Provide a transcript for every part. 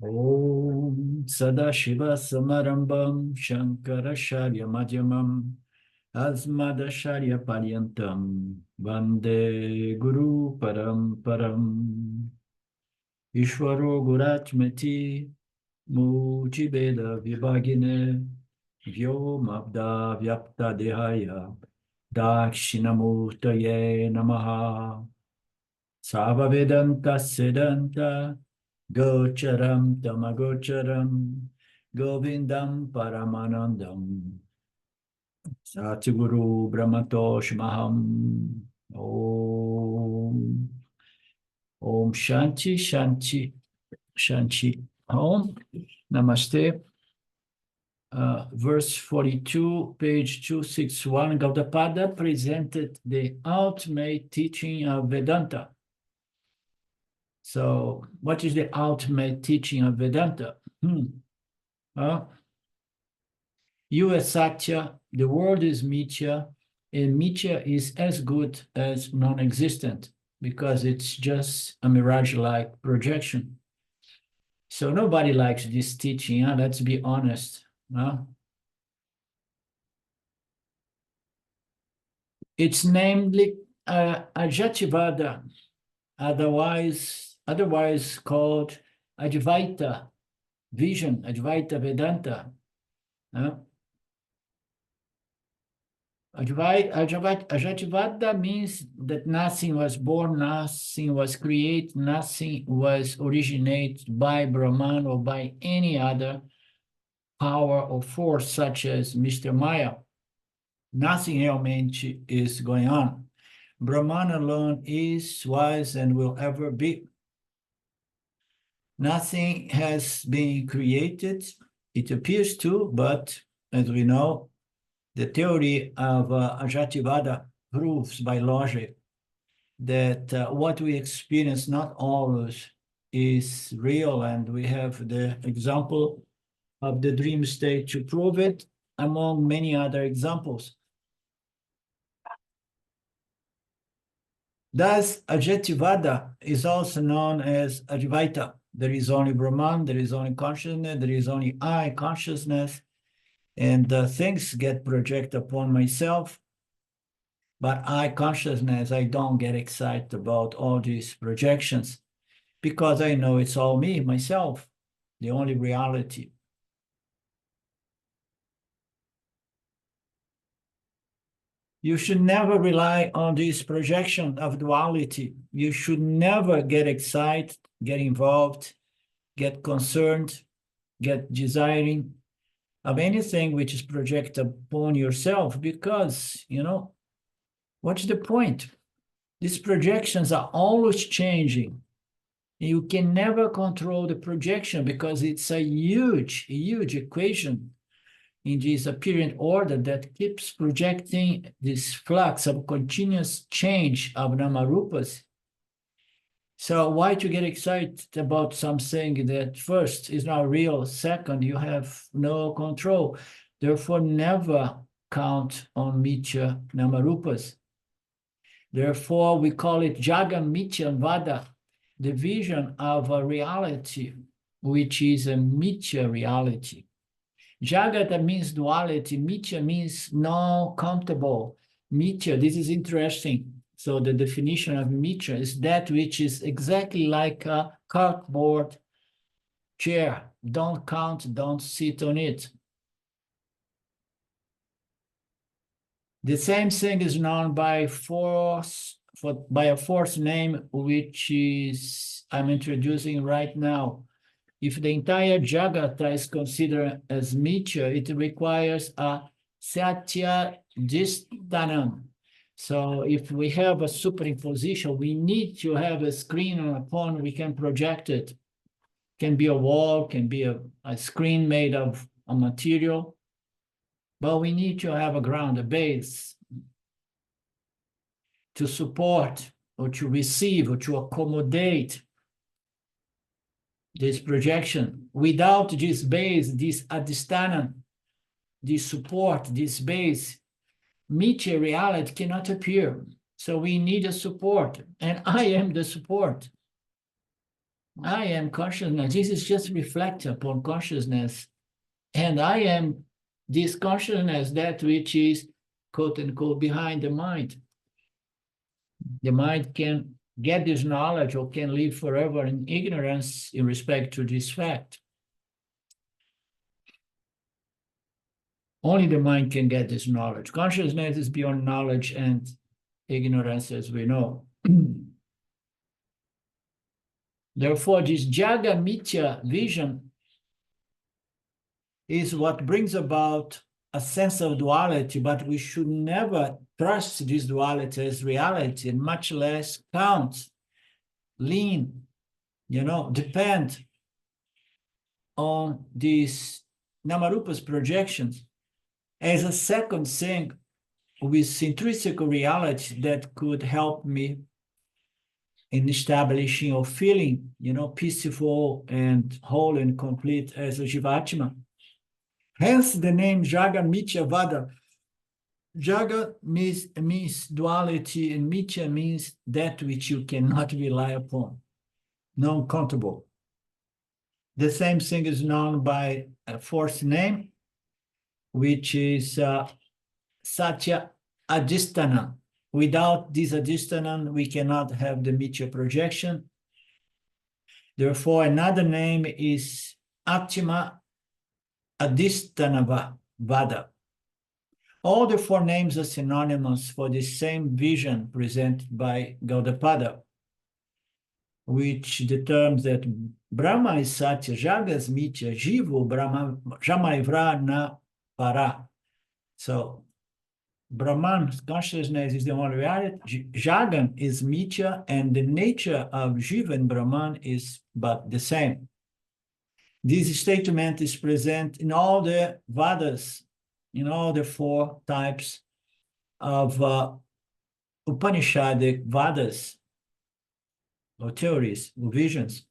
Om Sadashiva Samarambam Shankaracharya Madhyamam Asmadacharya Paryantam Vande Guru Paramparam Ishvaro Guratmati Mujibeda Vibhagine Vyomabda Vyapta Dehaya Dakshinamurtaye Namaha Sava Vedanta Siddhanta Gocharam Tamagocharam Govindam Paramanandam Satguru Brahmatosh Maham Om Om Shanti Shanti Shanti Om Namaste. Verse 42, page 261, Gaudapada presented the ultimate teaching of Vedanta. So, what is the ultimate teaching of Vedanta? You are Satya, the world is Mithya, and Mithya is as good as non-existent because it's just a mirage-like projection. So nobody likes this teaching, let's be honest. It's namely Ajativada, otherwise called Advaita vision, Advaita Vedanta. Ajativada means that nothing was born, nothing was created, nothing was originated by Brahman or by any other power or force such as Mr. Maya. Nothing realmente is going on. Brahman alone is, was, and will ever be. Nothing has been created. It appears to, but as we know, the theory of Ajativada proves by logic that what we experience not always is real, and we have the example of the dream state to prove it, among many other examples. Thus, Ajativada is also known as Advaita. There is only Brahman, there is only consciousness, there is only I, consciousness, and things get projected upon myself. But I, consciousness, I don't get excited about all these projections because I know it's all me, myself, the only reality. You should never rely on this projection of duality. You should never get excited, get involved, get concerned, get desiring of anything which is projected upon yourself because, what's the point? These projections are always changing. You can never control the projection because it's a huge equation in this apparent order that keeps projecting this flux of continuous change of namarupas. So why to get excited about something that first is not real, second, you have no control. Therefore, never count on Mithya Namarupas. Therefore, we call it Jaga Mithya Vada, the vision of a reality, which is a Mithya reality. Jagata means duality, Mithya means non-countable. Mithya, this is interesting. So the definition of Mithya is that which is exactly like a cardboard chair. Don't count, don't sit on it. The same thing is known by by a force name, which is I'm introducing right now. If the entire Jagata is considered as Mithya, it requires a Satya Disthanam. So if we have a superimposition, we need to have a screen upon we can project it. Can be a wall, can be a screen made of a material, but we need to have a ground, a base to support or to receive or to accommodate this projection. Without this base, this adhisthana, this support, this base, Mithya reality cannot appear. So we need a support, and I am the support. I am consciousness. This is just reflect upon consciousness. And I am this consciousness, that which is, quote unquote, behind the mind. The mind can get this knowledge or can live forever in ignorance in respect to this fact. Only the mind can get this knowledge. Consciousness is beyond knowledge and ignorance, as we know. Therefore, this Jaga Mithya vision is what brings about a sense of duality, but we should never trust this duality as reality, and much less count, lean, depend on these Namarupa's projections as a second thing with intrinsic reality that could help me in establishing or feeling, peaceful and whole and complete as a Jivatma. Hence the name Jaga Mithya Vada. Jaga means duality, and Mithya means that which you cannot rely upon, non-countable. The same thing is known by a fourth name, which is Satya Adhisthana. Without this Adhisthana, we cannot have the Mithya projection. Therefore, another name is Atma Adhisthana Vada. All the four names are synonymous for the same vision presented by Gaudapada, which determines that Brahma is Satya, Jaga is Mithya, Jivo Brahma, Jamaivra na Para. So Brahman, consciousness, is the only reality. Jagan is Mithya, and the nature of Jiva and Brahman is but the same. This statement is present in all the Vadas, in all the four types of Upanishadic Vadas, or theories, or visions.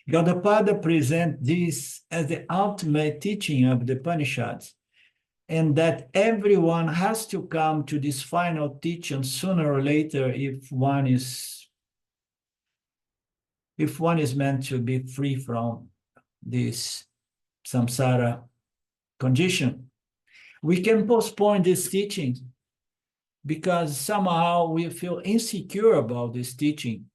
Gaudapada presents this as the ultimate teaching of the Upanishads, and that everyone has to come to this final teaching sooner or later if one is meant to be free from this samsara condition. We can postpone this teaching because somehow we feel insecure about this teaching.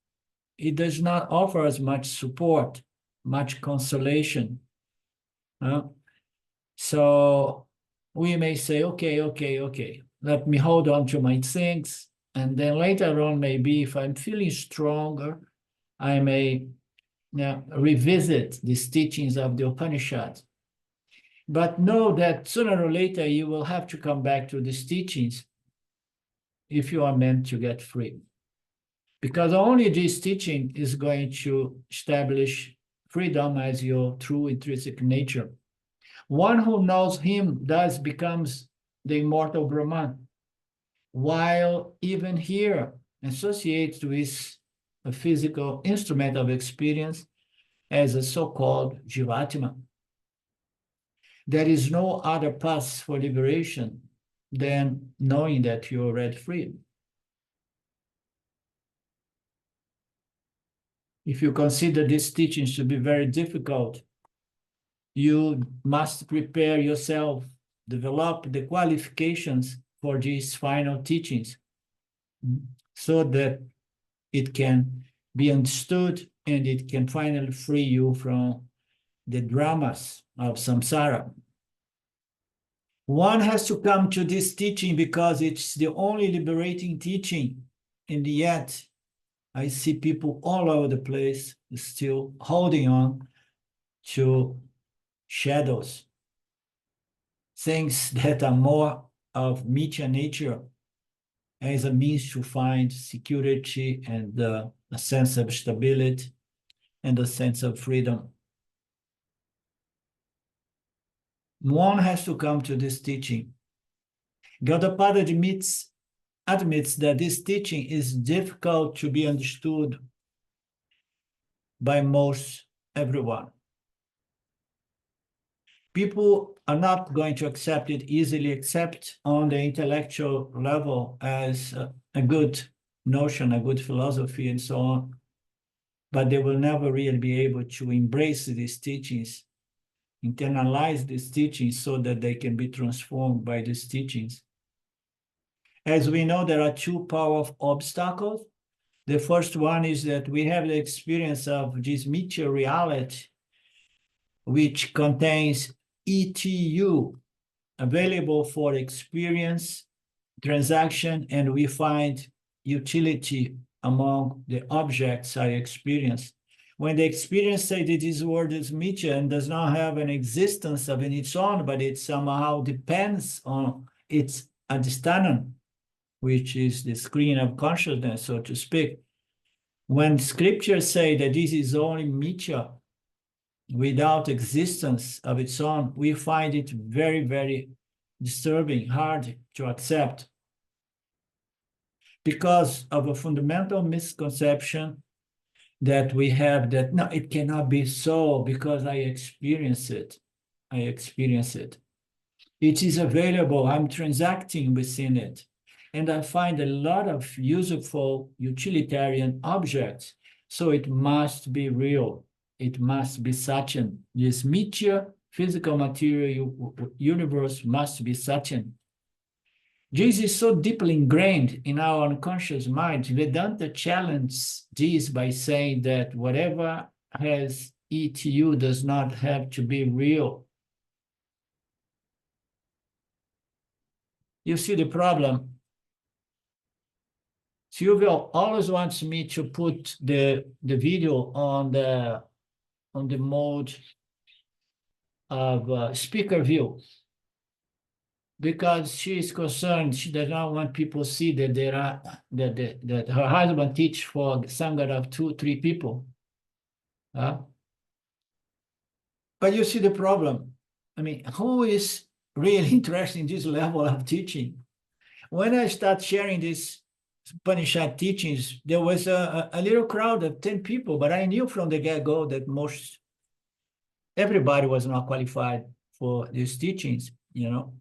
It does not offer us much support, much consolation. So we may say, okay, let me hold on to my things. And then later on, maybe if I'm feeling stronger, I may revisit these teachings of the Upanishads. But know that sooner or later, you will have to come back to these teachings if you are meant to get free. Because only this teaching is going to establish freedom as your true intrinsic nature. One who knows him thus becomes the immortal Brahman, while even here associates with a physical instrument of experience as a so-called Jivatma. There is no other path for liberation than knowing that you're already free. If you consider these teachings to be very difficult, you must prepare yourself, develop the qualifications for these final teachings so that it can be understood and it can finally free you from the dramas of samsara. One has to come to this teaching because it's the only liberating teaching, and yet I see people all over the place still holding on to shadows, things that are more of Mithya nature as a means to find security and a sense of stability and a sense of freedom. One has to come to this teaching. Gaudapada admits that this teaching is difficult to be understood by most everyone. People are not going to accept it easily, except on the intellectual level as a good notion, a good philosophy, and so on. but they will never really be able to embrace these teachings, internalize these teachings so that they can be transformed by these teachings. As we know, there are two powerful obstacles. The first one is that we have the experience of this meteor reality, which contains ETU, available for experience, transaction, and we find utility among the objects I experience. When the experience say that this world is meteor and does not have an existence of its own, but it somehow depends on its adhisthanam, which is the screen of consciousness, so to speak. When scriptures say that this is only meteor without existence of its own, we find it very, very disturbing, hard to accept, because of a fundamental misconception that we have that, no, it cannot be so because I experience it. I experience it. It is available, I'm transacting within it. And I find a lot of useful utilitarian objects. So it must be real. It must be Sachin. This meteor, physical material universe must be Sachin. This is so deeply ingrained in our unconscious mind. Vedanta challenges this by saying that whatever has ETU does not have to be real. You see the problem? Silvio always wants me to put the video on the mode of speaker view, because she is concerned. She does not want people to see that there are that her husband teach for sangha of 2-3 people. But you see the problem. I mean, who is really interested in this level of teaching? When I start sharing these Upanishad teachings, there was a little crowd of 10 people, but I knew from the get-go that everybody was not qualified for these teachings, you know.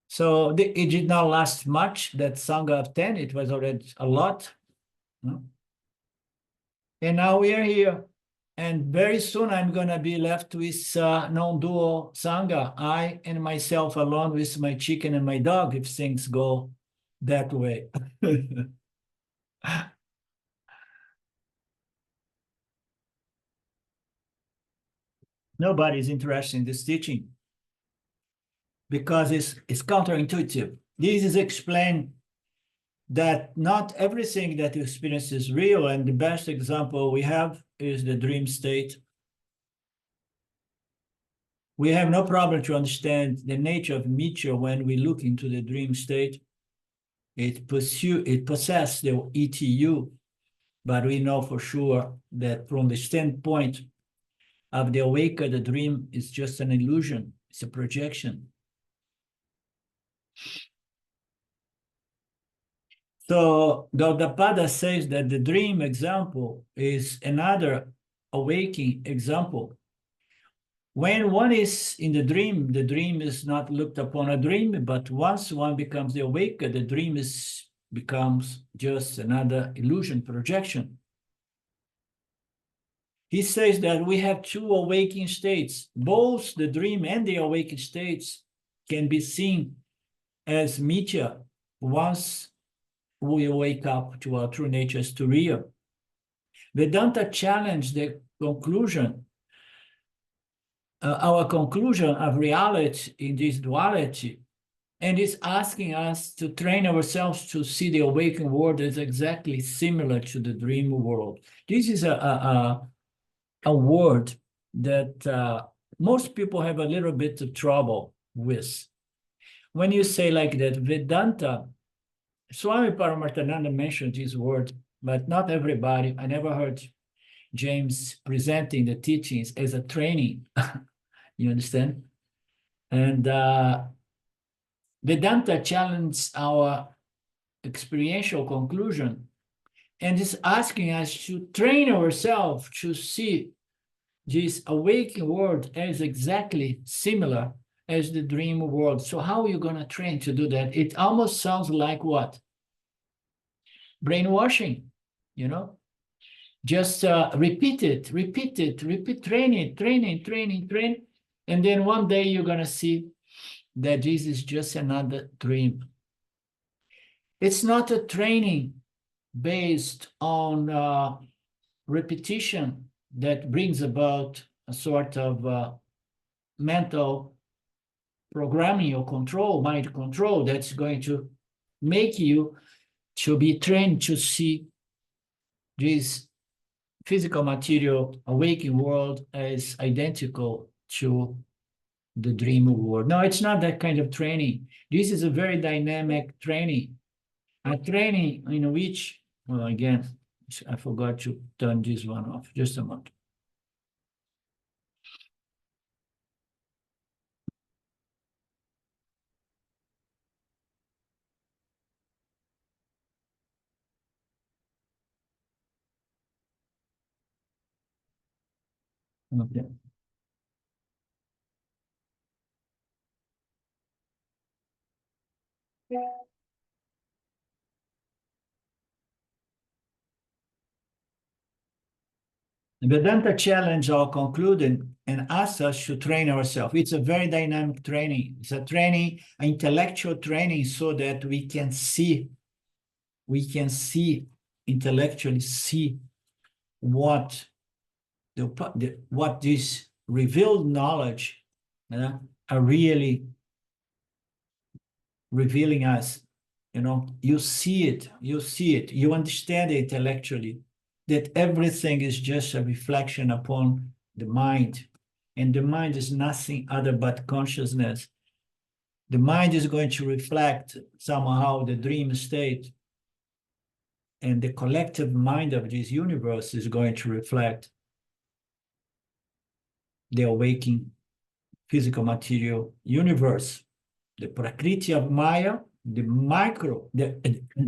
So it did not last much, that Sangha of 10, it was already a lot. You know? And now we are here. And very soon I'm going to be left with non-dual Sangha, I and myself alone with my chicken and my dog, if things go that way. Nobody is interested in this teaching because it's counterintuitive. This is explained that not everything that you experience is real, and the best example we have is the dream state. We have no problem to understand the nature of meteor when we look into the dream state. It possesses the ETU, but we know for sure that from the standpoint of the awaker, the dream is just an illusion. It's a projection. So Gaudapada says that the dream example is another awakening example. When one is in the dream is not looked upon a dream, but once one becomes the awaker, the dream becomes just another illusion, projection. He says that we have two awakening states. Both the dream and the awakened states can be seen as meteor once we wake up to our true nature as Turiya. Vedanta challenged the conclusion, our conclusion of reality in this duality, and is asking us to train ourselves to see the awakened world as exactly similar to the dream world. This is a word that most people have a little bit of trouble with. When you say like that, Vedanta, Swami Paramarthananda mentioned this word, but not everybody. I never heard James presenting the teachings as a training. You understand? And Vedanta challenges our experiential conclusion and is asking us to train ourselves to see this awakened world as exactly similar as the dream world. So how are you going to train to do that? It almost sounds like what? Brainwashing, you know? Just repeat it, train it. And then one day you're going to see that this is just another dream. It's not a training based on repetition that brings about a sort of mental programming or control, mind control, that's going to make you to be trained to see this physical material awakening world as identical to the dream world. No, it's not that kind of training. This is a very dynamic training, a training in which, well, again, I forgot to turn this one off. Just a moment. Okay. The Vedanta challenge or concluding and asks us to train ourselves. It's a very dynamic training. It's a training, an intellectual training, so that we can see intellectually see what what this revealed knowledge are really revealing us. You see it, you understand it intellectually, that everything is just a reflection upon the mind, and the mind is nothing other but consciousness. The mind is going to reflect somehow the dream state, and the collective mind of this universe is going to reflect the awakening physical material universe. The Prakriti of Maya, the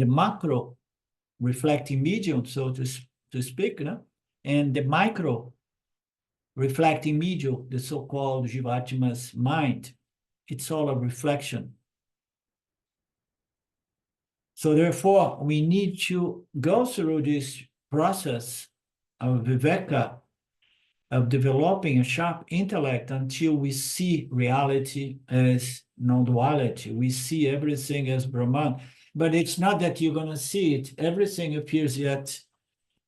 macro reflecting medium, so to speak, and the micro reflecting medium, the so-called Jivatma's mind. It's all a reflection. So therefore, we need to go through this process of viveka, of developing a sharp intellect until we see reality as non-duality. We see everything as Brahman. But it's not that you're going to see it. Everything appears yet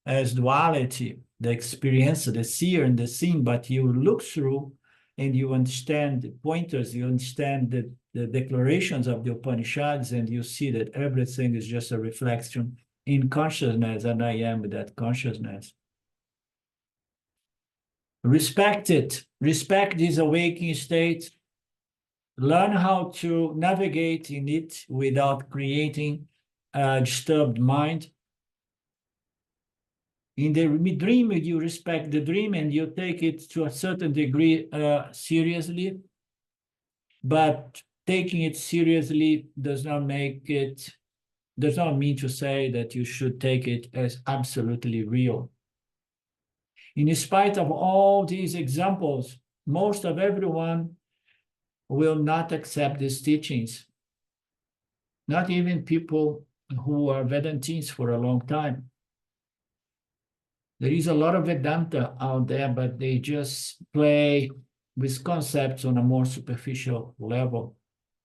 as duality, the experience, the seer and the seen, but you look through and you understand the pointers, you understand the declarations of the Upanishads, and you see that everything is just a reflection in consciousness, and I am that consciousness. Respect it, respect this awakening state, learn how to navigate in it without creating a disturbed mind. In the dream, you respect the dream and you take it to a certain degree seriously, but taking it seriously does not mean to say that you should take it as absolutely real. In spite of all these examples, most of everyone will not accept these teachings. Not even people who are Vedantins for a long time. There is a lot of Vedanta out there, but they just play with concepts on a more superficial level,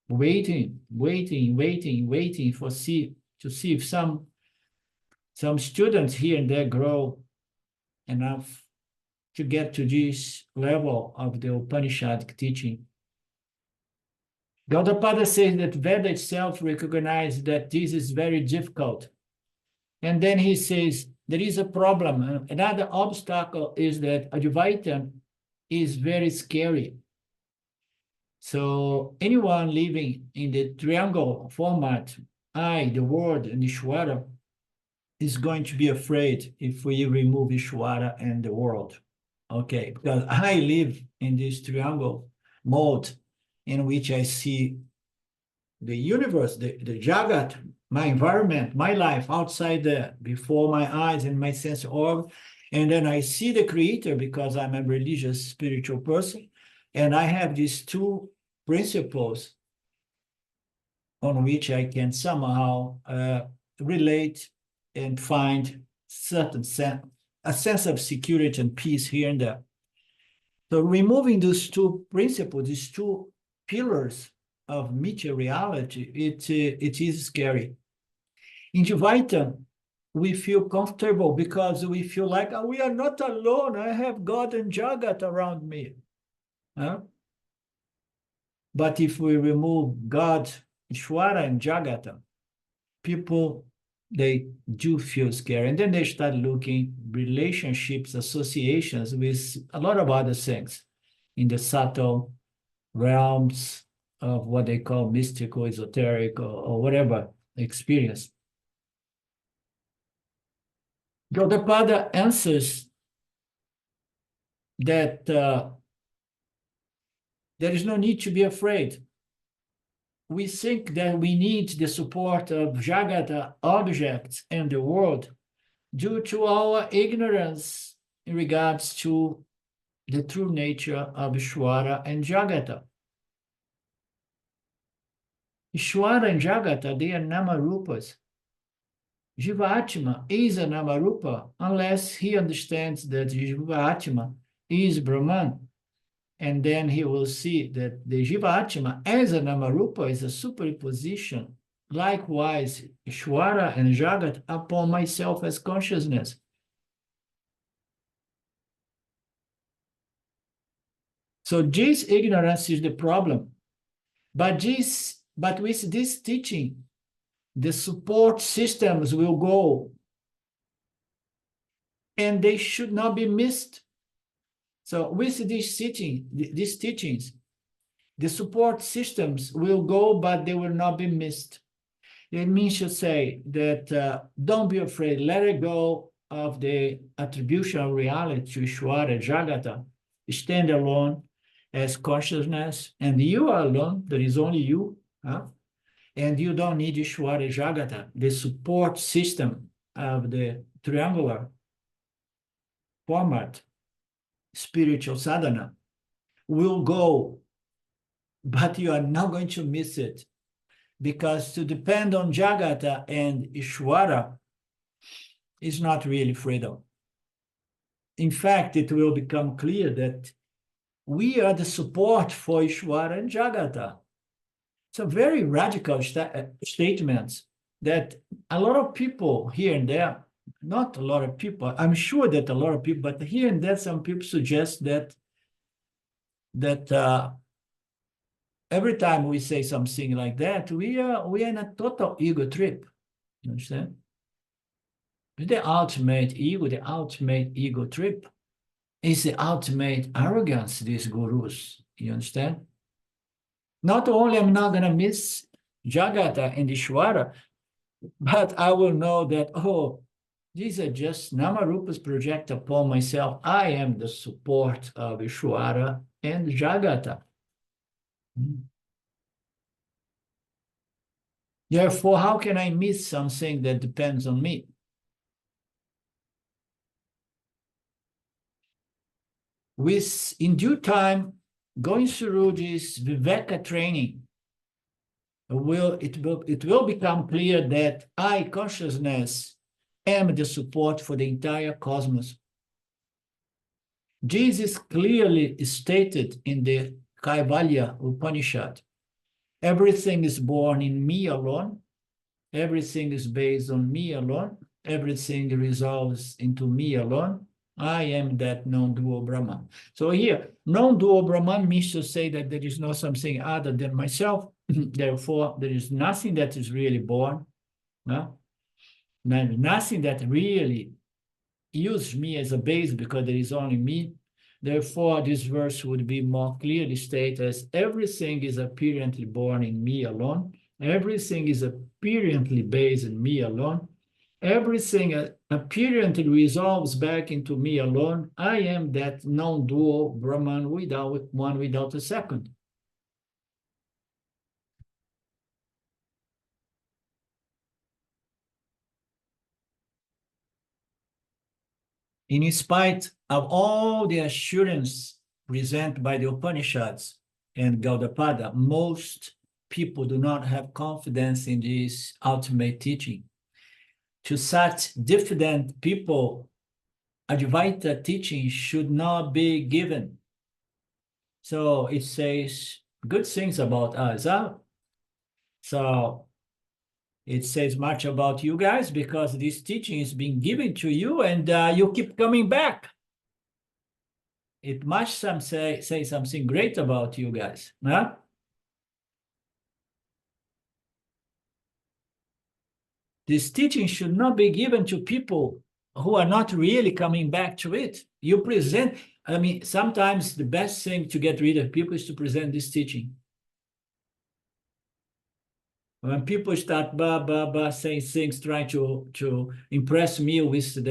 waiting to see if some students here and there grow enough to get to this level of the Upanishadic teaching. Gaudapada says that Veda itself recognizes that this is very difficult. And then he says, there is a problem. Another obstacle is that Advaita is very scary. So anyone living in the triangle format, I, the world, and Ishvara, is going to be afraid if we remove Ishvara and the world. Okay, because I live in this triangle mode in which I see the universe, the Jagat, my environment, my life outside there, before my eyes and my sense organ. And then I see the Creator because I'm a religious, spiritual person. And I have these two principles on which I can somehow relate and find certain a sense of security and peace here and there. So removing these two principles, these two pillars of materiality, it is scary. In Dvaita, we feel comfortable because we feel like, oh, we are not alone. I have God and Jagat around me. Huh? But if we remove God, Ishwara, and Jagata, people, they do feel scared. And then they start looking relationships, associations with a lot of other things in the subtle realms of what they call mystical, esoteric, or whatever experience. Gaudapada answers that there is no need to be afraid. We think that we need the support of Jagata objects and the world due to our ignorance in regards to the true nature of Ishwara and Jagata. Ishwara and Jagata, they are Namarupas. Jiva-Atma is a Namarupa unless he understands that Jiva-Atma is Brahman. And then he will see that the Jiva-Atma as a Namarupa is a superposition, likewise Ishwara and Jagat upon myself as consciousness. So this ignorance is the problem. But with this teaching, the support systems will go, and they should not be missed. So with these teachings, the support systems will go, but they will not be missed. It means to say that don't be afraid, let it go of the attribution of reality to Ishwara, Jagata, stand alone as consciousness, and you are alone, there is only you, huh? And you don't need Ishwara, Jagata, the support system of the triangular format, spiritual sadhana, will go, but you are not going to miss it. Because to depend on Jagata and Ishwara is not really freedom. In fact, it will become clear that we are the support for Ishwara and Jagata. It's a very radical statement that a lot of people here and there, not a lot of people, I'm sure that a lot of people, but here and there, some people suggest that every time we say something like that, we are in a total ego trip. You understand? The ultimate ego trip is the ultimate arrogance, these gurus. You understand? Not only I'm not going to miss Jagata and Ishwara, but I will know that, oh, these are just Namarupas project upon myself. I am the support of Ishwara and Jagata. Therefore, how can I miss something that depends on me? In due time, going through this Viveka training, it will become clear that I, consciousness, am the support for the entire cosmos. This is clearly stated in the Kaivalya Upanishad. Everything is born in me alone. Everything is based on me alone. Everything resolves into me alone. I am that non-dual Brahman. So here, non-dual Brahman means to say that there is no something other than myself. Therefore, there is nothing that is really born. No? Nothing that really uses me as a base because there is only me. Therefore, this verse would be more clearly stated as everything is apparently born in me alone. Everything is apparently based in me alone. Everything apparently resolves back into me alone. I am that non-dual Brahman without a second. In spite of all the assurance presented by the Upanishads and Gaudapada, most people do not have confidence in this ultimate teaching. To such diffident people, Advaita teaching should not be given. So it says good things about us. Huh? So it says much about you guys because this teaching is being given to you and you keep coming back. It must say something great about you guys. Huh? This teaching should not be given to people who are not really coming back to it. You present, I mean, sometimes the best thing to get rid of people is to present this teaching. When people start saying things, trying to impress me with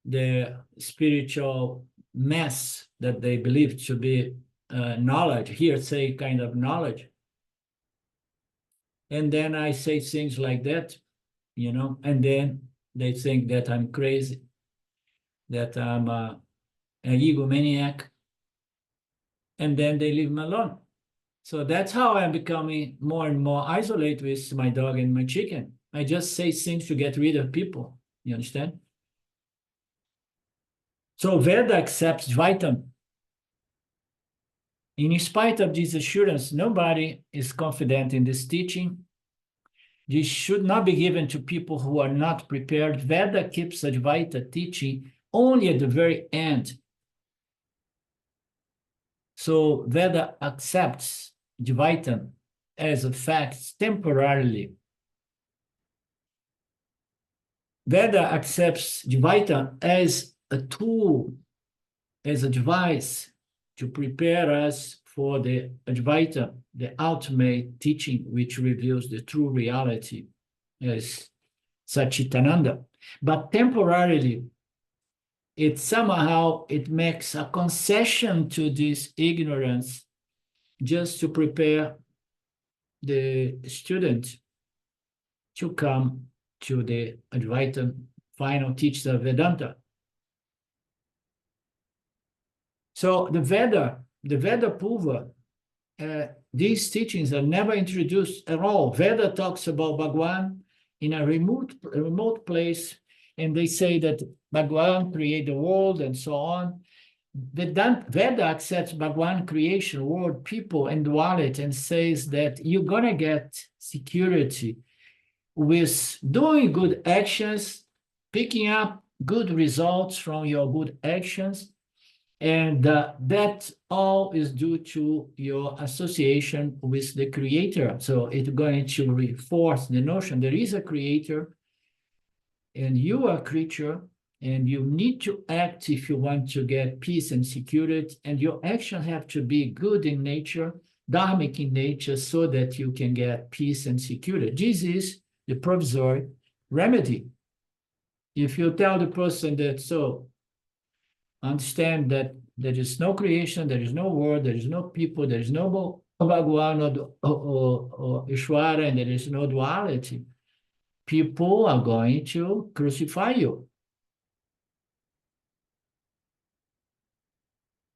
their spiritual mess that they believe to be knowledge, hearsay kind of knowledge. And then I say things like that, and then they think that I'm crazy, that I'm an egomaniac, and then they leave me alone. So that's how I'm becoming more and more isolated with my dog and my chicken. I just say things to get rid of people. You understand? So Veda accepts Dvaitam. In spite of this assurance, nobody is confident in this teaching. This should not be given to people who are not prepared. Veda keeps Advaita teaching only at the very end. So Veda accepts Dvaitam as a fact temporarily. Veda accepts Dvaita as a tool, as a device to prepare us for the Advaita, the ultimate teaching, which reveals the true reality as Satchitananda. But temporarily, it makes a concession to this ignorance just to prepare the student to come to the Advaita final teachings of Vedanta. So the Veda Purva, these teachings are never introduced at all. Veda talks about Bhagwan in a remote place, and they say that Bhagwan created the world and so on. Veda accepts Bhagwan creation, world, people, and duality, and says that you're going to get security with doing good actions, picking up good results from your good actions, and that all is due to your association with the creator. So it's going to reinforce the notion there is a creator and you are a creature, and you need to act if you want to get peace and security, and your actions have to be good in nature, dharmic in nature, so that you can get peace and security. This is the provisory remedy. If you tell the person that, so understand that there is no creation, there is no world, there is no people, there is no Bhagwan or Ishvara, and there is no duality, people are going to crucify you.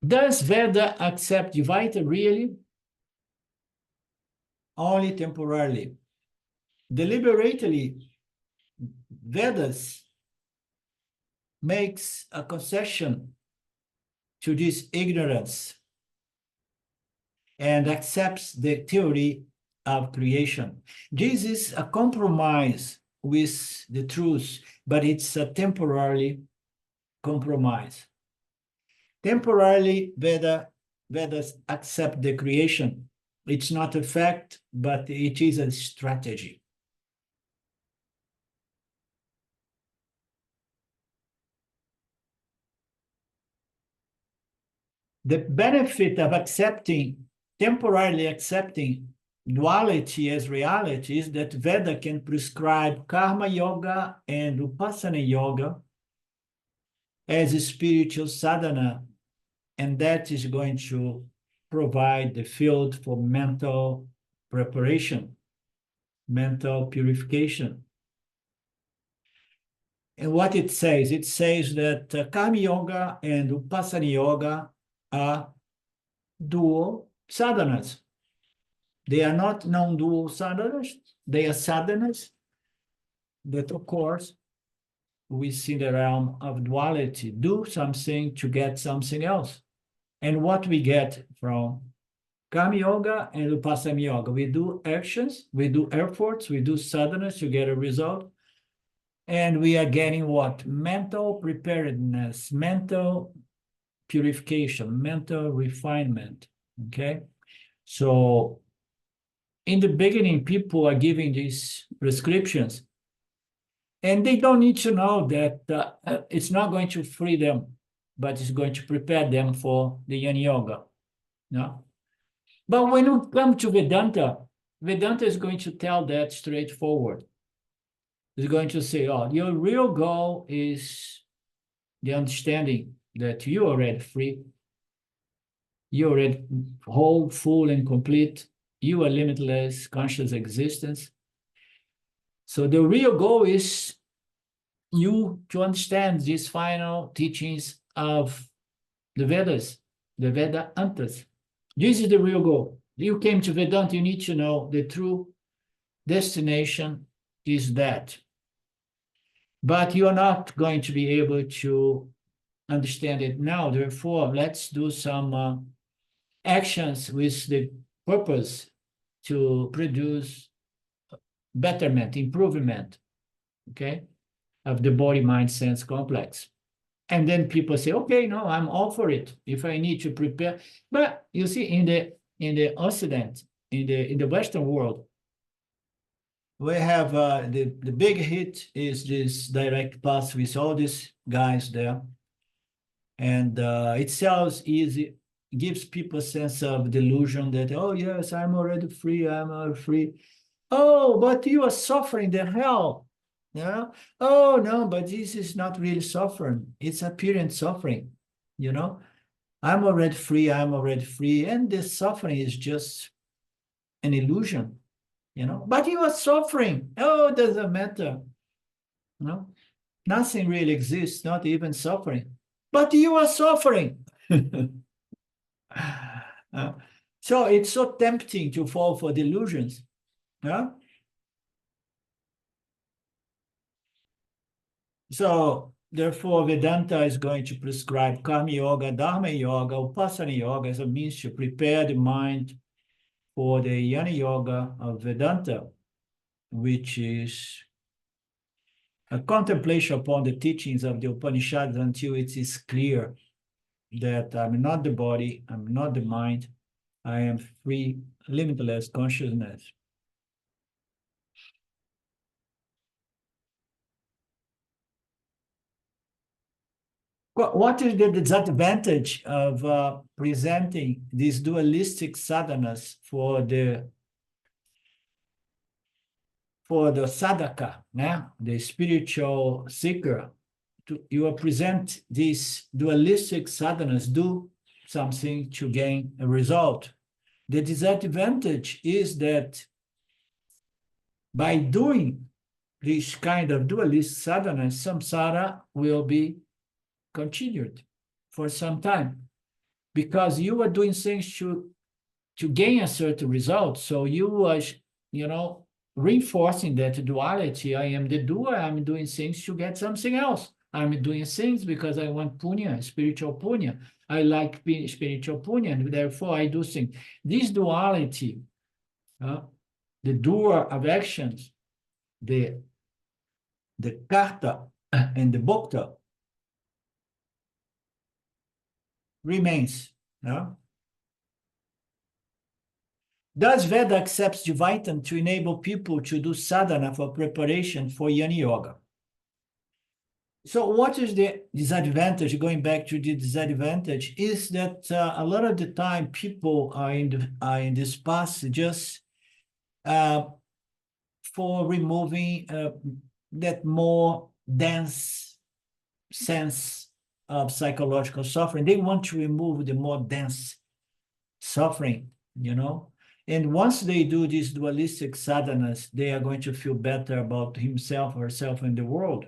Does Veda accept Dvaita really? Only temporarily. Deliberately, Vedas makes a concession to this ignorance and accepts the theory of creation. This is a compromise with the truth, but it's a temporary compromise. Temporarily, Vedas accept the creation. It's not a fact, but it is a strategy. The benefit of temporarily accepting duality as reality is that Veda can prescribe karma yoga and upasana yoga as a spiritual sadhana, and that is going to provide the field for mental preparation, mental purification. And what it says that karma yoga and upasana yoga are dual sadhanas. They are not non-dual sadhanas. They are sadhanas that, of course, within the realm of duality, do something to get something else. And what we get from Karma Yoga and Vipassana Yoga, we do actions, we do efforts, we do sadhanas to get a result. And we are getting what? Mental preparedness, mental purification, mental refinement, okay? So in the beginning, people are giving these prescriptions, and they don't need to know that it's not going to free them, but it's going to prepare them for the Yin Yoga, no? But when you come to Vedanta, Vedanta is going to tell that straightforward. It's going to say, oh, your real goal is the understanding that you're already free, you're already whole, full, and complete. You are limitless conscious existence. So the real goal is you to understand these final teachings of the Vedas, the Vedantas. This is the real goal. You came to Vedanta, you need to know the true destination is that. But you're not going to be able to understand it now. Therefore, let's do some actions with the purpose to produce betterment, improvement, okay, of the body, mind, sense complex. And then people say, okay, no, I'm all for it. If I need to prepare, but you see, in the Occident, in the Western world, we have the big hit is this direct path with all these guys there, and it sounds easy, gives people a sense of delusion that, oh yes, I'm already free, I'm already free. Oh, but you are suffering the hell. Yeah. Oh no, but this is not really suffering. It's apparent suffering. You know, I'm already free. I'm already free, and this suffering is just an illusion. You know, but you are suffering. Oh, it doesn't matter. No, nothing really exists. Not even suffering. But you are suffering. So it's so tempting to fall for delusions. Yeah. So therefore, Vedanta is going to prescribe Karma Yoga, Dharma Yoga, Vipassana Yoga as a means to prepare the mind for the Jnana Yoga of Vedanta, which is a contemplation upon the teachings of the Upanishads until it is clear that I'm not the body, I'm not the mind, I am free, limitless consciousness. What is the disadvantage of presenting these dualistic sadhanas for the sadhaka, the spiritual seeker? You present these dualistic sadhanas, do something to gain a result. The disadvantage is that by doing this kind of dualist sadhana, samsara will be continued for some time, because you are doing things to gain a certain result. So you are, reinforcing that duality. I am the doer, I'm doing things to get something else. I'm doing things because I want punya, spiritual punya. I like spiritual punya, and therefore I do things. This duality, the doer of actions, the karta and the bhokta, remains. Thus, Veda accepts Dvaitam to enable people to do sadhana for preparation for Jnana Yoga. So what is the disadvantage? Going back to the disadvantage is that a lot of the time people are in this path just for removing that more dense sense of psychological suffering. They want to remove the more dense suffering, And once they do these dualistic sadhanas, they are going to feel better about himself or herself in the world.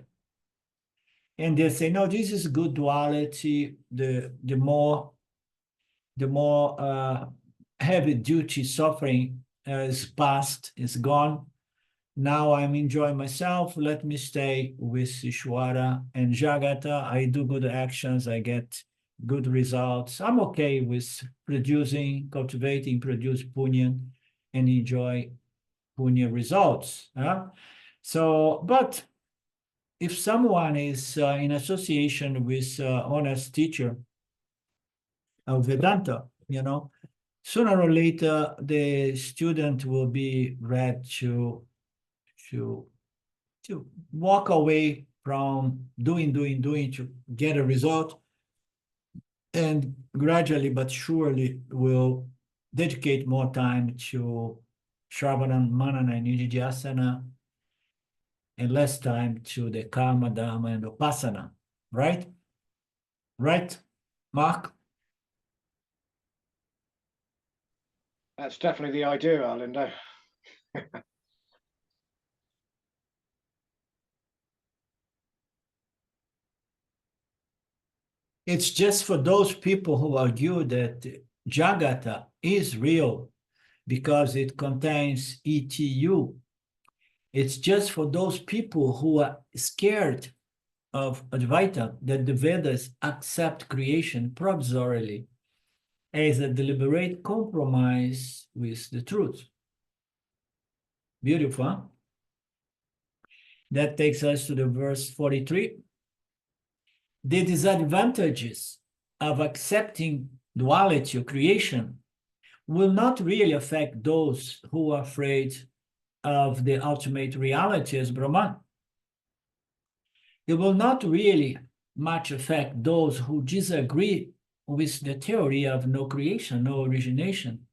And they say, no, this is good duality. The more heavy duty suffering is past, is gone. Now I'm enjoying myself. Let me stay with Ishwara and Jagata. I do good actions. I get good results. I'm okay with producing, cultivating, produce punya, and enjoy punya results. So, but if someone is in association with honest teacher of Vedanta, sooner or later the student will be ready to walk away from doing to get a result, and gradually but surely will dedicate more time to Shravana, Manana, and Nididhyasana, and less time to the Karma, Dharma, and Upasana. Right? Right, Mark? That's definitely the idea, Arlindo. It's just for those people who argue that Jagata is real because it contains ETU. It's just for those people who are scared of Advaita that the Vedas accept creation provisorily as a deliberate compromise with the truth. Beautiful, huh? That takes us to the verse 43. The disadvantages of accepting duality or creation will not really affect those who are afraid of the ultimate reality as Brahman. It will not really much affect those who disagree with the theory of no creation, no origination.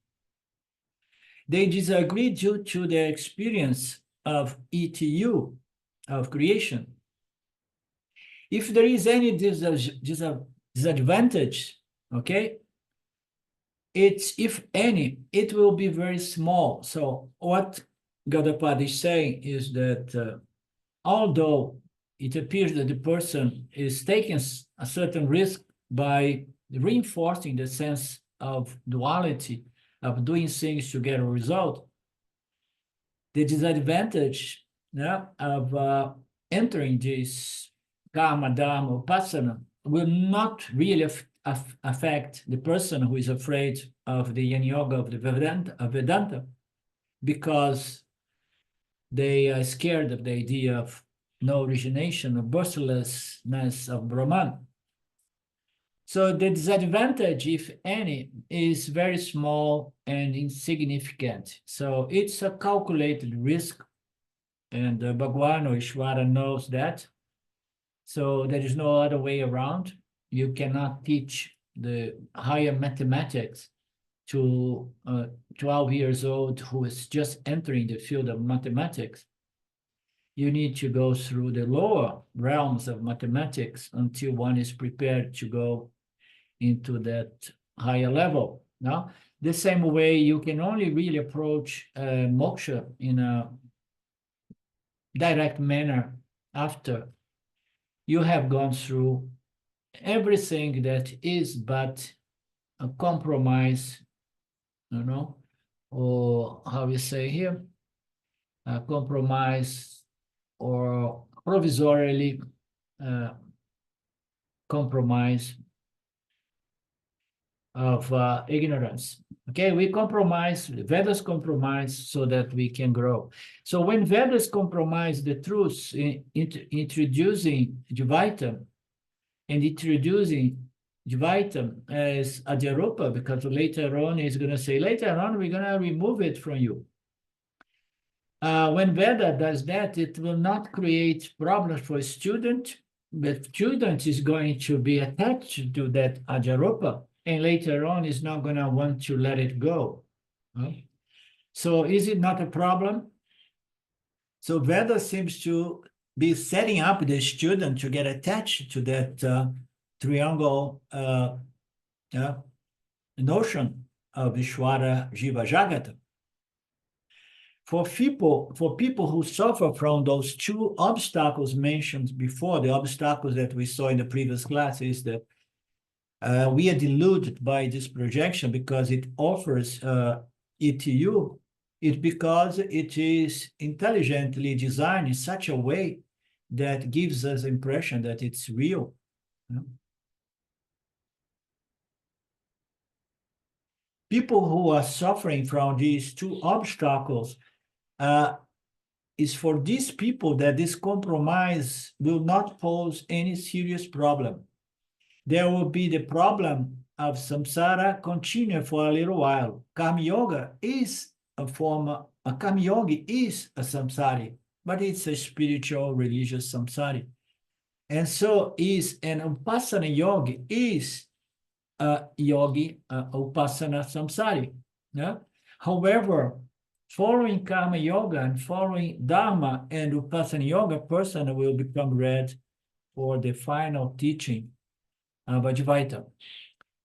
They disagree due to their experience of ETU, of creation. If there is any disadvantage, okay, it's, if any, it will be very small. So what Gaudapada is saying is that although it appears that the person is taking a certain risk by reinforcing the sense of duality, of doing things to get a result, the disadvantage of entering this karma, dharma, upasana will not really affect the person who is afraid of the Yin Yoga of the Vedanta, because they are scared of the idea of no origination, of birthlessness of Brahman. So the disadvantage, if any, is very small and insignificant. So it's a calculated risk, and Bhagwan or Ishvara knows that. So there is no other way around. You cannot teach the higher mathematics to a 12 years old who is just entering the field of mathematics. You need to go through the lower realms of mathematics until one is prepared to go into that higher level. Now, the same way you can only really approach moksha in a direct manner after you have gone through everything that is but a compromise, or how we say here, a compromise or provisorily compromise of ignorance. Okay, we compromise, Vedas compromise so that we can grow. So when Vedas compromise the truth, introducing Dvaita and introducing Dvaita as Adhyarupa, because later on he's going to say, later on we're going to remove it from you. When Veda does that, it will not create problems for a student. The student is going to be attached to that Adhyarupa, and later on is not going to want to let it go. Right? So is it not a problem? So Veda seems to be setting up the student to get attached to that triangle notion of Ishvara, Jiva, Jagata. For people who suffer from those two obstacles mentioned before, the obstacles that we saw in the previous class, is that we are deluded by this projection because it offers ETU. It's because it is intelligently designed in such a way that gives us the impression that it's real. You know? People who are suffering from these two obstacles, is for these people that this compromise will not pose any serious problem. There will be the problem of samsara continue for a little while. Karma yoga is a form, a karma yogi is a samsari, but it's a spiritual, religious samsari. And so is an upasana yogi is a yogi, upasana samsari. Yeah? However, following karma yoga and following dharma and upasana yoga, person will become ready for the final teaching of Advaita.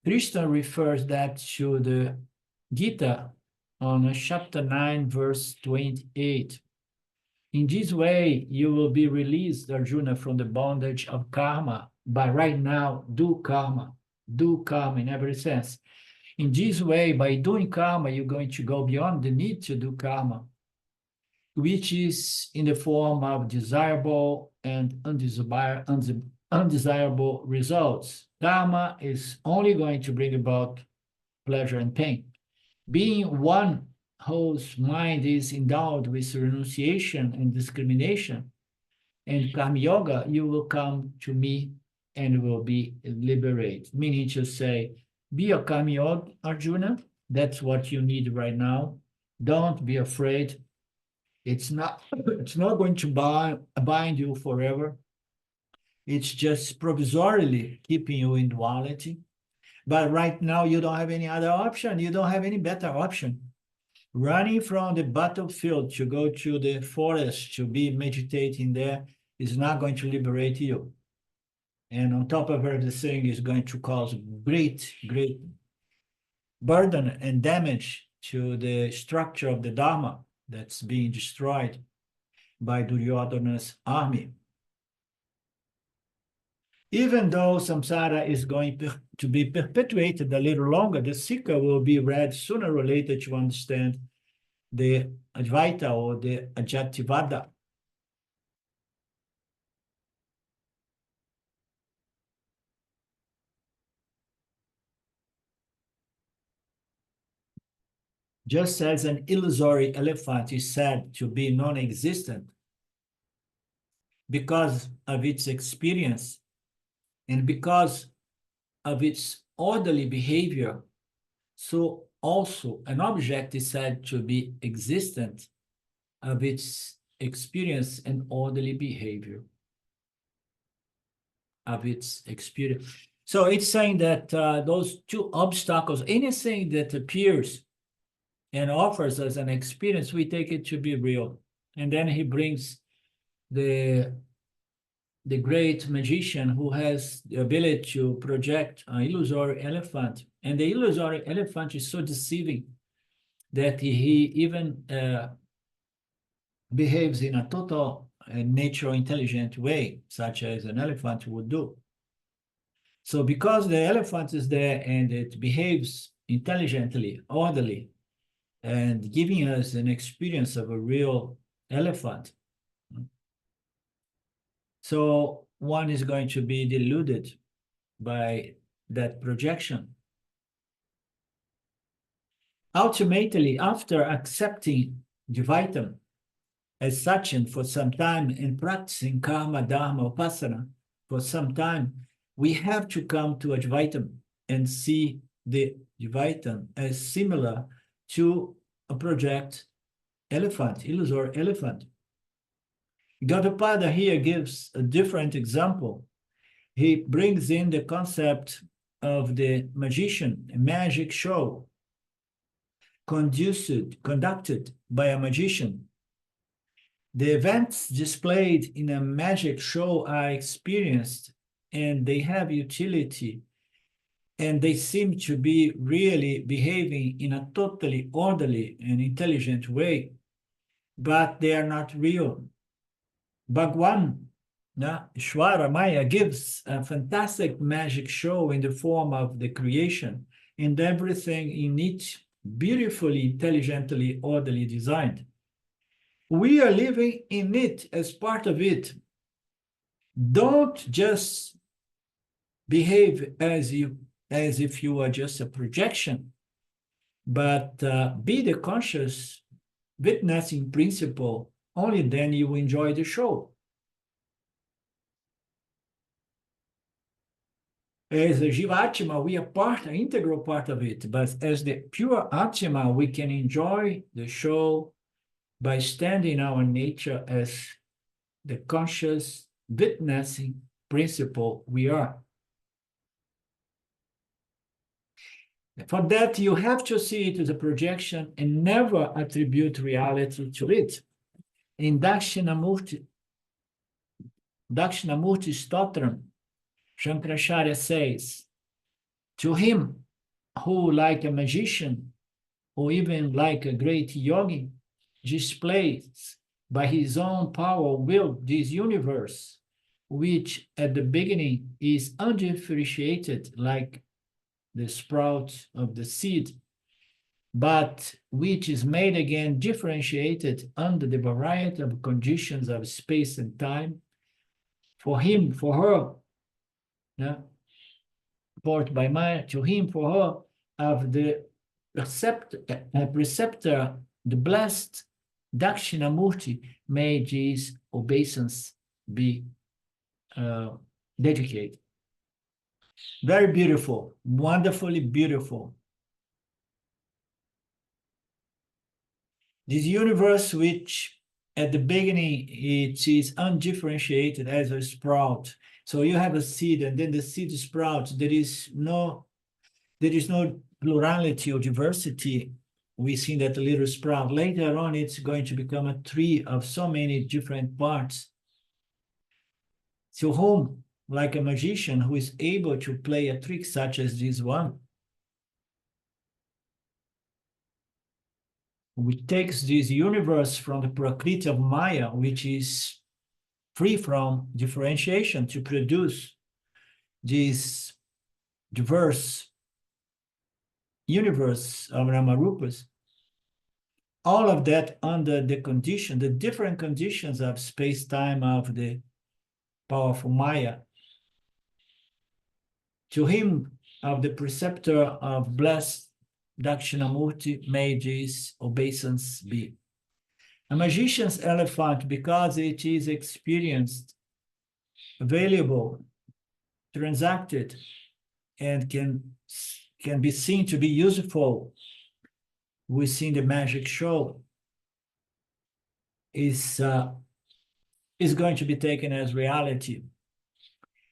Krishna refers that to the Gita on chapter 9, verse 28. In this way, you will be released, Arjuna, from the bondage of karma. But right now, do karma in every sense. In this way, by doing karma, you're going to go beyond the need to do karma, which is in the form of desirable and undesirable results. Karma is only going to bring about pleasure and pain. Being one whose mind is endowed with renunciation and discrimination, and karma yoga, you will come to me and will be liberated. Meaning to say, be a karma yoga, Arjuna. That's what you need right now. Don't be afraid. It's not going to bind you forever. It's just provisorily keeping you in duality. But right now, you don't have any other option. You don't have any better option. Running from the battlefield to go to the forest to be meditating there is not going to liberate you. And on top of everything, is going to cause great, great burden and damage to the structure of the Dharma that's being destroyed by Duryodhana's army. Even though samsara is going to be perpetuated a little longer, the seeker will be ready sooner or later to understand the Advaita or the Adjaitivada. Just as an illusory elephant is said to be non-existent because of its experience and because of its orderly behavior, so also an object is said to be existent of its experience and orderly behavior of its experience. So it's saying that those two obstacles, anything that appears and offers us an experience, we take it to be real. And then he brings the great magician who has the ability to project an illusory elephant. And the illusory elephant is so deceiving that he even behaves in a total natural intelligent way, such as an elephant would do. So because the elephant is there and it behaves intelligently, orderly, and giving us an experience of a real elephant, so one is going to be deluded by that projection. Ultimately, after accepting Dvaitam as Sachin for some time and practicing karma, dharma, upasana for some time, we have to come to Advaitam and see the Dvaitam as similar to a project elephant, illusory elephant. Gaudapada here gives a different example. He brings in the concept of the magician, a magic show conducted by a magician. The events displayed in a magic show are experienced and they have utility and they seem to be really behaving in a totally orderly and intelligent way, but they are not real. Bhagwan, Ishwara Maya, gives a fantastic magic show in the form of the creation, and everything in it beautifully, intelligently, orderly designed. We are living in it as part of it. Don't just behave as if you are just a projection, but be the conscious witnessing principle. Only then you enjoy the show. As a Jivatma, we are an integral part of it, but as the pure Atma, we can enjoy the show by standing our nature as the conscious witnessing principle we are. For that, you have to see it as a projection and never attribute reality to it. In Dakshinamurti Stotram, Shankaracharya says, to him who, like a magician, or even like a great yogi, displays by his own power will this universe, which at the beginning is undifferentiated like the sprout of the seed, but which is made again differentiated under the variety of conditions of space and time, for him, for her, yeah, brought by Maya, to him, for her, of the preceptor, the blessed Dakshinamurti, may his obeisance be dedicated. Very beautiful, wonderfully beautiful. This universe, which at the beginning it is undifferentiated as a sprout. So you have a seed, and then the seed sprouts. There is no plurality or diversity. We see that little sprout. Later on, it's going to become a tree of so many different parts. To whom, like a magician who is able to play a trick such as this one, which takes this universe from the Prakriti of Maya, which is free from differentiation, to produce this diverse universe of Ramarupas. All of that under the condition, the different conditions of space-time of the powerful Maya. To him, of the preceptor of blessed Dakshinamurti, may this obeisance be. A magician's elephant, because it is experienced, available, transacted, and can be seen to be useful within the magic show, is going to be taken as reality.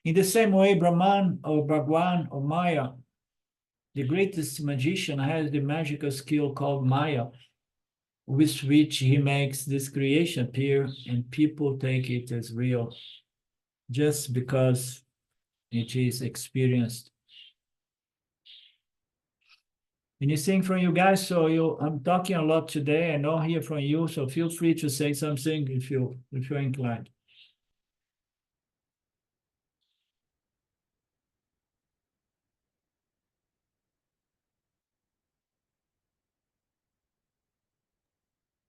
In the same way, Brahman or Bhagwan or Maya, the greatest magician, has the magical skill called Maya, with which he makes this creation appear, and people take it as real just because it is experienced. Anything from you guys? So I'm talking a lot today. I don't hear from you, so feel free to say something if you're inclined.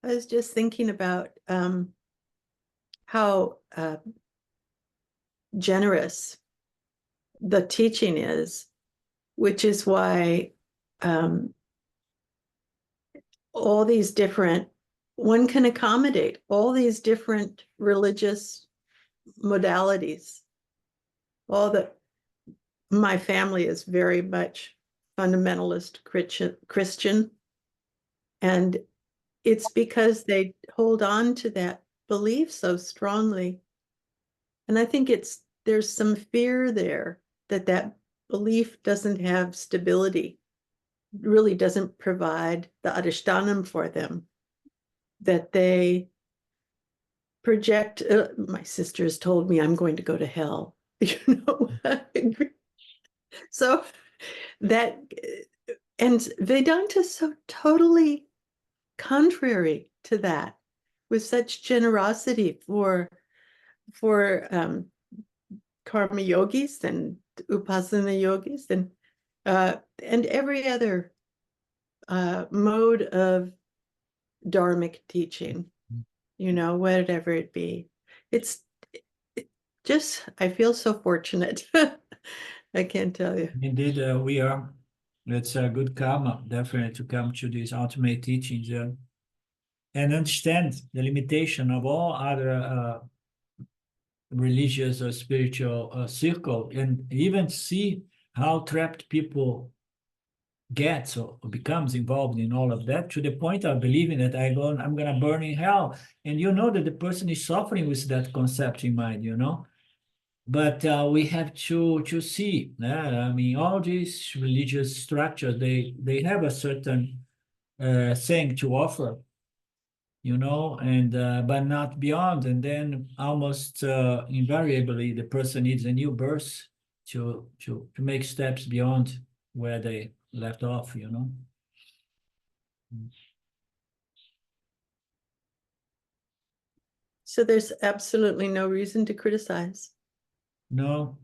I was just thinking about how generous the teaching is, which is why all these different, one can accommodate all these different religious modalities. My family is very much fundamentalist Christian, and it's because they hold on to that belief so strongly. And I think there's some fear there that belief doesn't have stability, really doesn't provide the adhishtanam for them, that they project. My sister has told me I'm going to go to hell. So that, and Vedanta is so totally contrary to that, with such generosity for karma yogis and upasana yogis and every other mode of dharmic teaching, whatever it be. It's just, I feel so fortunate. I can't tell you. Indeed, we are. It's a good karma, definitely, to come to these ultimate teachings and understand the limitation of all other religious or spiritual circle, and even see how trapped people gets or becomes involved in all of that, to the point of believing that I'm going to burn in hell. And that the person is suffering with that concept in mind, But we have to see that, I mean, all these religious structures, they have a certain thing to offer, and but not beyond. And then almost invariably, the person needs a new birth to make steps beyond where they left off, So there's absolutely no reason to criticize. No,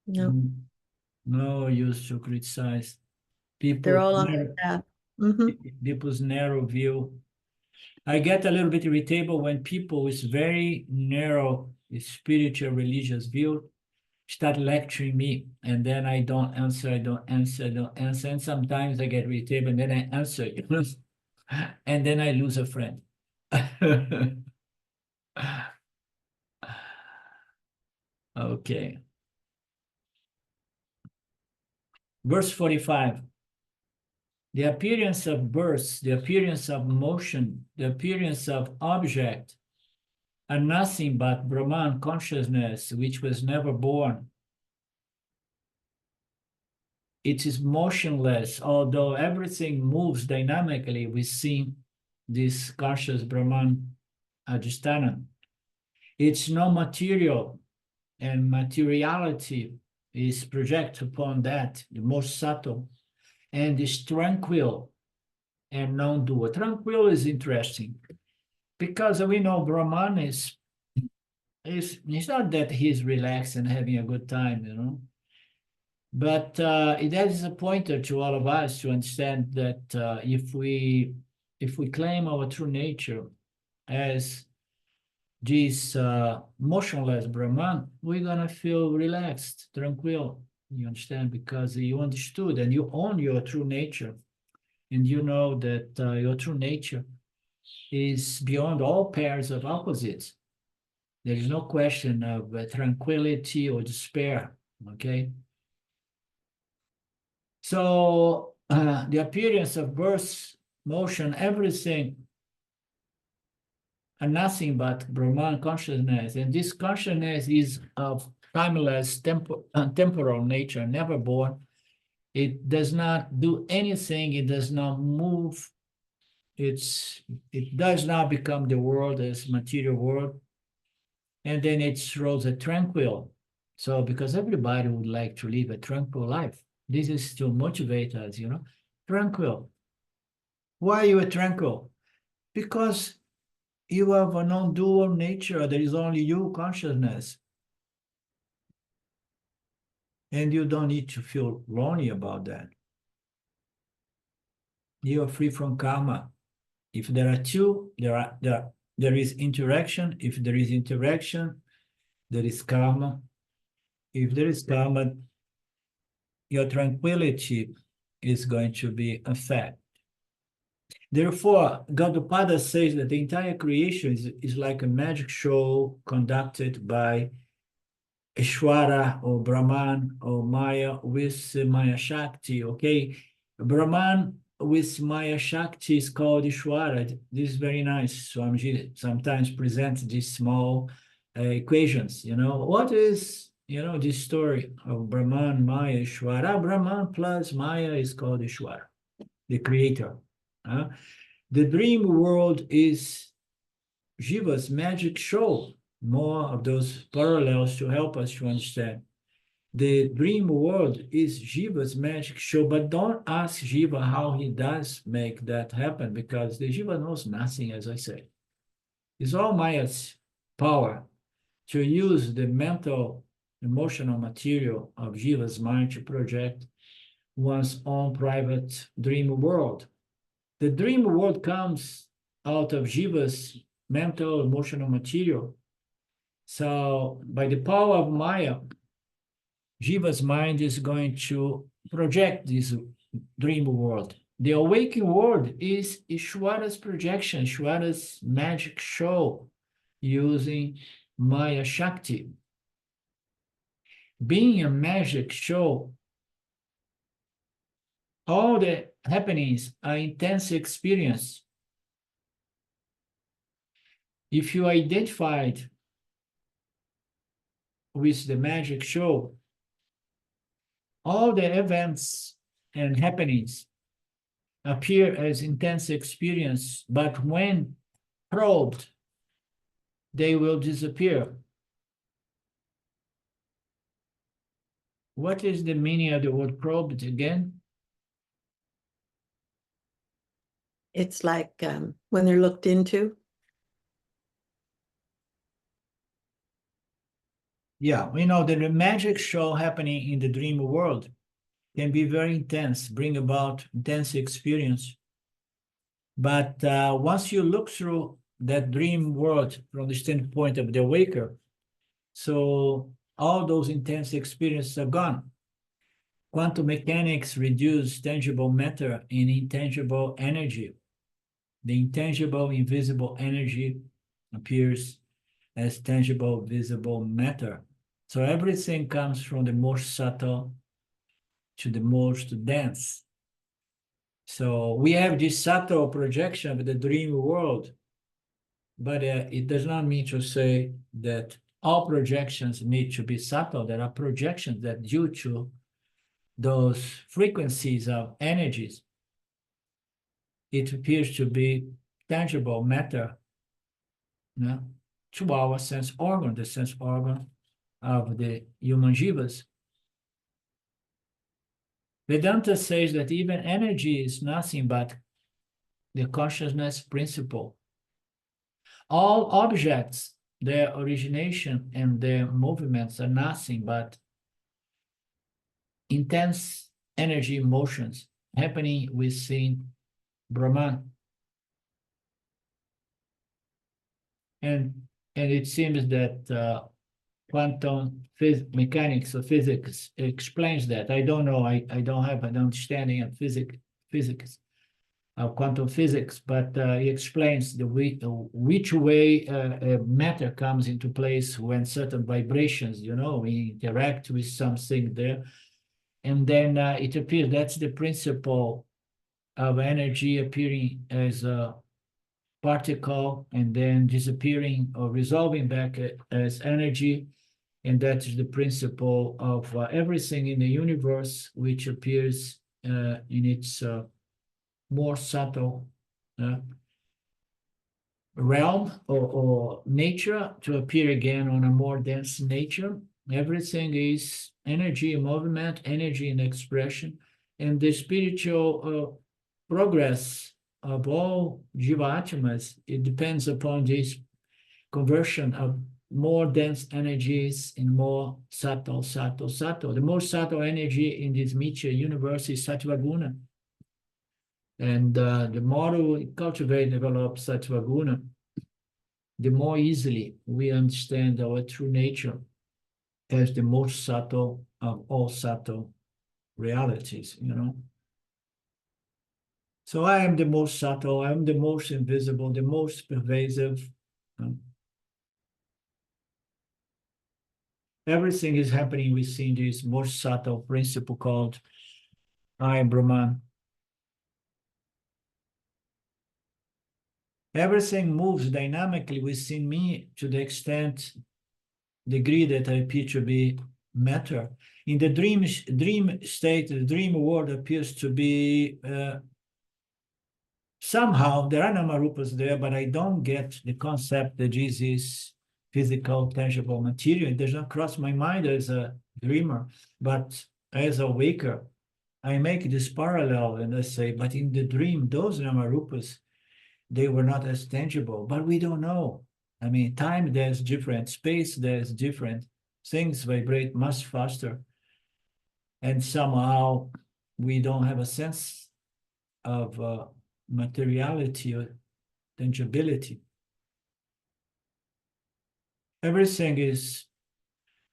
No, no use to criticize people. they're all on the path. Mhm. People's narrow view. I get a little bit irritable when people with very narrow spiritual religious view start lecturing me, and then I don't answer, and sometimes I get irritable, and then I answer, and then I lose a friend. Okay. Verse 45. The appearance of birth, the appearance of motion, the appearance of object are nothing but Brahman consciousness, which was never born. It is motionless, although everything moves dynamically within this conscious Brahman Adhisthana. It's non-material, and materiality is projected upon that, the most subtle, and is tranquil and non-dual. Tranquil is interesting, because we know Brahman is it's not that he's relaxed and having a good time, but that is a pointer to all of us to understand that if we claim our true nature as this motionless Brahman, we're gonna feel relaxed, tranquil. You understand? Because you understood and you own your true nature, and you know that your true nature is beyond all pairs of opposites. There is no question of tranquility or despair, okay? So the appearance of birth, motion, everything are nothing but Brahman consciousness. And this consciousness is of timeless, temporal nature, never born. It does not do anything. It does not move. It does not become the world as material world. And then it throws a tranquil. So because everybody would like to live a tranquil life. This is to motivate us, tranquil. Why are you tranquil? Because you have a non-dual nature. There is only you consciousness. And you don't need to feel lonely about that. You are free from karma. If there are two, there is interaction. If there is interaction, there is karma. If there is karma, your tranquility is going to be a fact. Therefore, Gaudapada says that the entire creation is like a magic show conducted by Ishwara or Brahman or Maya with Maya Shakti, okay? Brahman with Maya Shakti is called Ishwara. This is very nice. Swamiji sometimes presents these small equations, What is, this story of Brahman, Maya, Ishwara? Brahman plus Maya is called Ishwara, the creator. The dream world is Jiva's magic show. More of those parallels to help us to understand. The dream world is Jiva's magic show, but don't ask Jiva how he does make that happen, because the Jiva knows nothing, as I said. It's all Maya's power to use the mental, emotional material of Jiva's mind to project one's own private dream world. The dream world comes out of Jiva's mental, emotional material. So by the power of Maya, Jiva's mind is going to project this dream world. The awakened world is Ishwara's projection, Ishwara's magic show using Maya Shakti. Being a magic show, all the happenings are intense experience. If you identified with the magic show, all the events and happenings appear as intense experience, but when probed, they will disappear. What is the meaning of the word probed again? It's like when they're looked into. Yeah, we know that the magic show happening in the dream world can be very intense, bring about intense experience. But once you look through that dream world from the standpoint of the awaker, so all those intense experiences are gone. Quantum mechanics reduce tangible matter in intangible energy. The intangible, invisible energy appears as tangible, visible matter. So everything comes from the most subtle to the most dense. So we have this subtle projection of the dream world, but it does not mean to say that all projections need to be subtle. There are projections that due to those frequencies of energies, it appears to be tangible matter, you know, to our sense organ, the sense organ of the human jivas. Vedanta says that even energy is nothing but the consciousness principle. All objects, their origination and their movements are nothing but intense energy motions happening within Brahman. And it seems that quantum mechanics or physics explains that. I don't know, I don't have an understanding of physics, of quantum physics, but he explains which way matter comes into place when certain vibrations, we interact with something there. And then it appears that's the principle of energy appearing as a particle and then disappearing or resolving back as energy. And that is the principle of everything in the universe, which appears in its more subtle realm or nature to appear again on a more dense nature. Everything is energy in movement, energy in expression, and the spiritual progress of all jivatmas, it depends upon this conversion of more dense energies in more subtle. The most subtle energy in this Mithya universe is Sattva Guna. And the more we cultivate and develop Sattva Guna, the more easily we understand our true nature as the most subtle of all subtle realities, So I am the most subtle, I am the most invisible, the most pervasive. Everything is happening within this most subtle principle called I am Brahman. Everything moves dynamically within me to the degree that I appear to be matter. In the dream state, the dream world appears to be somehow, there are namarupas there, but I don't get the concept that this is physical, tangible material. It does not cross my mind as a dreamer, but as a waker, I make this parallel and I say, but in the dream, those namarupas, they were not as tangible, but we don't know. I mean, time, there's different, space, there's different, things vibrate much faster. And somehow we don't have a sense of materiality or tangibility. Everything is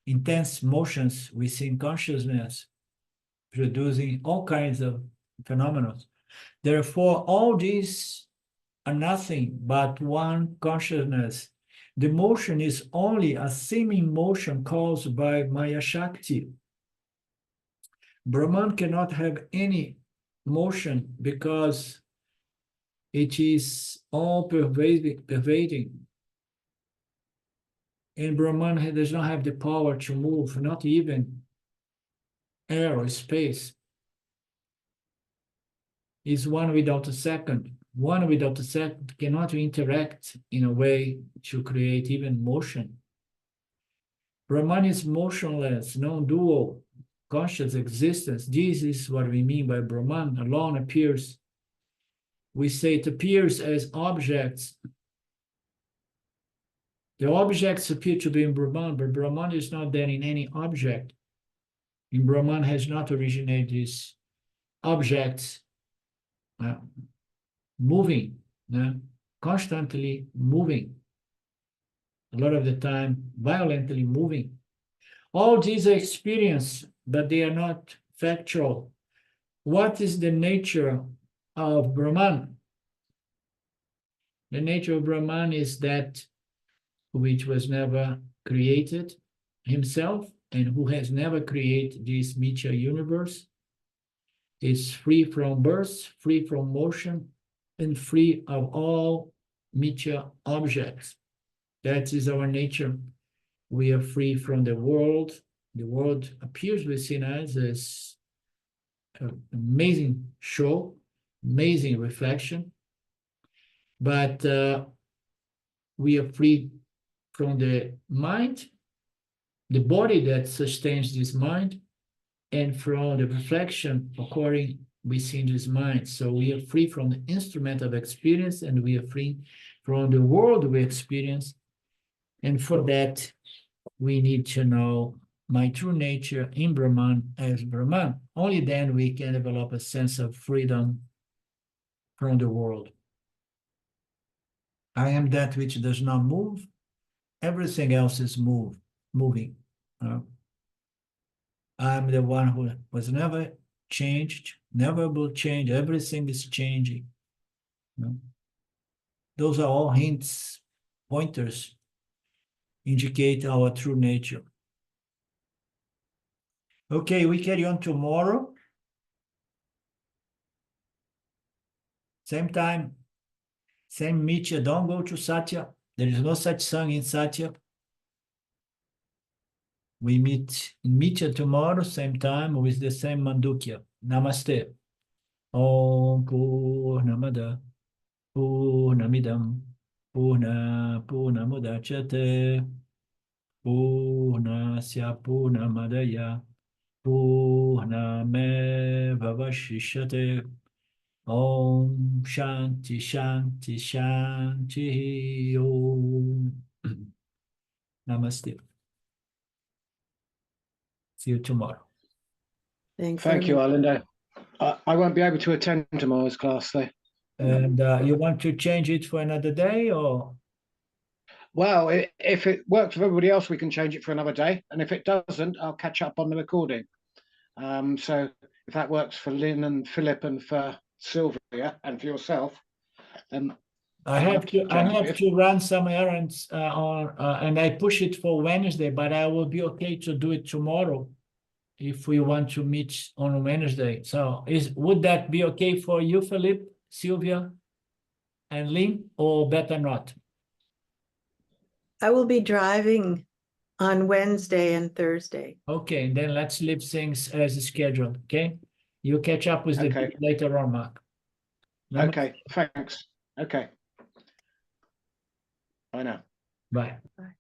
intense motions within consciousness, producing all kinds of phenomena. Therefore, all these are nothing but one consciousness. The motion is only a seeming motion caused by Maya Shakti. Brahman cannot have any motion because it is all pervading. And Brahman does not have the power to move, not even air or space. Is one without a second. One without a second cannot interact in a way to create even motion. Brahman is motionless, non-dual, conscious existence. This is what we mean by Brahman. Alone appears. We say it appears as objects. The objects appear to be in Brahman, but Brahman is not there in any object. In Brahman has not originated these objects moving, constantly moving. A lot of the time, violently moving. All these are experience, but they are not factual. What is the nature of Brahman? The nature of Brahman is that which was never created himself and who has never created this Mithya universe, is free from birth, free from motion, and free of all Mithya objects. That is our nature. We are free from the world. The world appears within us as an amazing show, amazing reflection. But we are free from the mind, the body that sustains this mind, and from the reflection occurring within this mind. So we are free from the instrument of experience, and we are free from the world we experience. And for that, we need to know my true nature in Brahman as Brahman. Only then we can develop a sense of freedom from the world. I am that which does not move. Everything else is moving. I'm the one who was never changed, never will change. Everything is changing. Those are all hints, pointers, indicate our true nature. Okay, we carry on tomorrow. Same time, same Mithya. Don't go to Satya. There is no such thing in Satya. We meet in Mithya tomorrow, same time, with the same Mandukya. Namaste. Om Purnamada Purnamidam Purnamudachyate Purnasya Purnamadaya Purnameva Vashishyate. Om Shanti Shanti Shanti Om. Namaste. See you tomorrow. Thanks. Thank you, Arlindo. I won't be able to attend tomorrow's class, though. And you want to change it for another day, or? Well, if it works for everybody else, we can change it for another day. And if it doesn't, I'll catch up on the recording. So if that works for Lynn and Philip and for Sylvia and for yourself, then I have to run some errands and I push it for Wednesday, but I will be okay to do it tomorrow if we want to meet on Wednesday. So would that be okay for you, Philip, Sylvia, and Lynn, or better not? I will be driving on Wednesday and Thursday. Okay, then let's leave things as scheduled, okay? You catch up with the later on, Mark. Okay, thanks. Okay. Bye now. Bye. Bye.